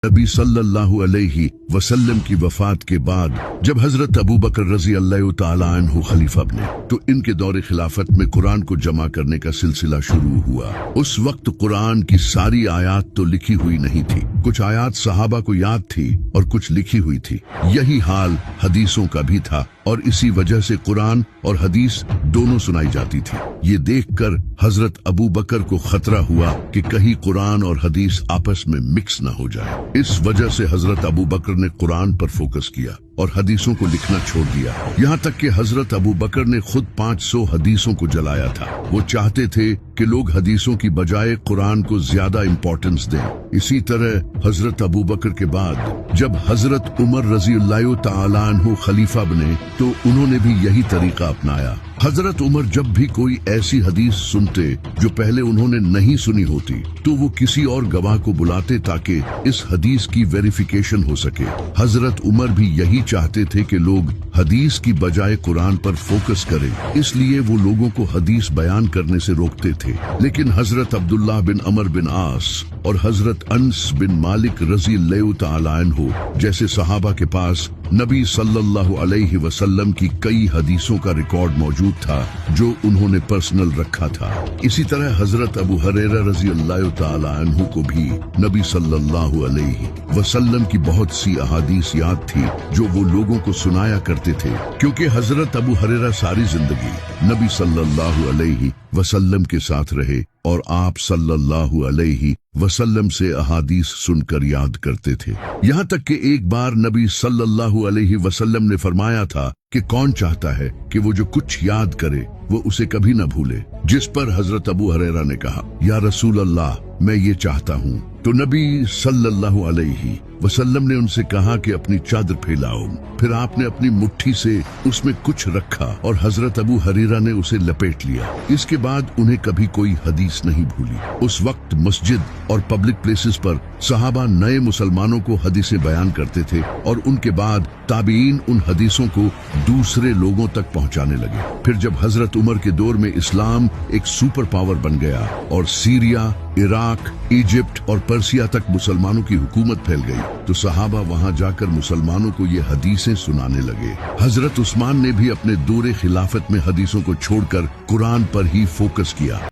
नबी सल्लल्लाहु अलैहि वसल्लम की वफात के बाद जब हजरत अबू बकर रजी अल्लाह तआला अन्हु खलीफा बने तो इनके दौरे खिलाफत में कुरान को जमा करने का सिलसिला शुरू हुआ। उस वक्त कुरान की सारी आयात तो लिखी हुई नहीं थी, कुछ आयात सहाबा को याद थी और कुछ लिखी हुई थी। यही हाल हदीसों का भी था और इसी वजह से कुरान और हदीस दोनों सुनाई जाती थी। ये देखकर हजरत अबू बकर को खतरा हुआ कि कहीं कुरान और हदीस आपस में मिक्स न हो जाए। इस वजह से हजरत अबू बकर ने कुरान पर फोकस किया और हदीसों को लिखना छोड़ दिया। यहाँ तक कि हजरत अबू बकर ने खुद 500 हदीसों को जलाया था। वो चाहते थे कि लोग हदीसों की बजाय कुरान को ज्यादा इंपॉर्टेंस दें। इसी तरह हजरत अबू बकर के बाद जब हजरत उमर रजी अल्लाह तआला अन्हु खलीफा बने तो उन्होंने भी यही तरीका अपनाया। हजरत उमर जब भी कोई ऐसी हदीस सुनते जो पहले उन्होंने नहीं सुनी होती तो वो किसी और गवाह को बुलाते ताकि इस हदीस की वेरिफिकेशन हो सके। हजरत उमर भी यही चाहते थे कि लोग हदीस की बजाय कुरान पर फोकस करें, इसलिए वो लोगों को हदीस बयान करने से रोकते थे। लेकिन हजरत अब्दुल्लाह बिन अमर बिन आस और हजरत अनस बिन मालिक रजी अल्लाह तआला अन्हु जैसे सहाबा के पास नबी सल्लल्लाहु अलैहि वसल्लम की कई हदीसों का रिकॉर्ड मौजूद था जो उन्होंने पर्सनल रखा था। इसी तरह हजरत अबू हुरैरा रजी अल्लाह तआला अन्हु को भी नबी सल्लल्लाहु अलैहि वसल्लम की बहुत सी अहादीस याद थी जो वो लोगों को सुनाया करते थे। क्योंकि हजरत अबू हुरैरा सारी जिंदगी नबी सल्लल्लाहु अलैहि वसल्लम के साथ रहे और आप सल्लल्लाहु अलैहि वसल्लम से अहादीस सुनकर याद करते थे। यहाँ तक कि एक बार नबी सल्लल्लाहु अलैहि वसल्लम ने फरमाया था कि कौन चाहता है कि वो जो कुछ याद करे वो उसे कभी न भूले। जिस पर हजरत अबू हुरैरा ने कहा, या रसूल अल्लाह, मैं ये चाहता हूँ। तो नबी सल्लल्लाहु अलैहि वसल्लम ने उनसे कहा कि अपनी चादर फैलाओ। फिर आपने अपनी मुट्ठी से उसमें कुछ रखा और हजरत अबू हुरैरा ने उसे लपेट लिया। इसके बाद उन्हें कभी कोई हदीस नहीं भूली। उस वक्त मस्जिद और पब्लिक प्लेसेस पर सहाबा नए मुसलमानों को हदीसें बयान करते थे और उनके बाद ताबीन उन हदीसों को दूसरे लोगों तक पहुंचाने लगे। फिर जब हजरत उमर के दौर में इस्लाम एक सुपर पावर बन गया और सीरिया, इराक, इजिप्ट और पर्सिया तक मुसलमानों की हुकूमत फैल गई तो सहाबा वहां जाकर मुसलमानों को ये हदीसें सुनाने लगे। हजरत उस्मान ने भी अपने दौरे खिलाफत में हदीसों को छोड़कर कुरान पर ही फोकस किया।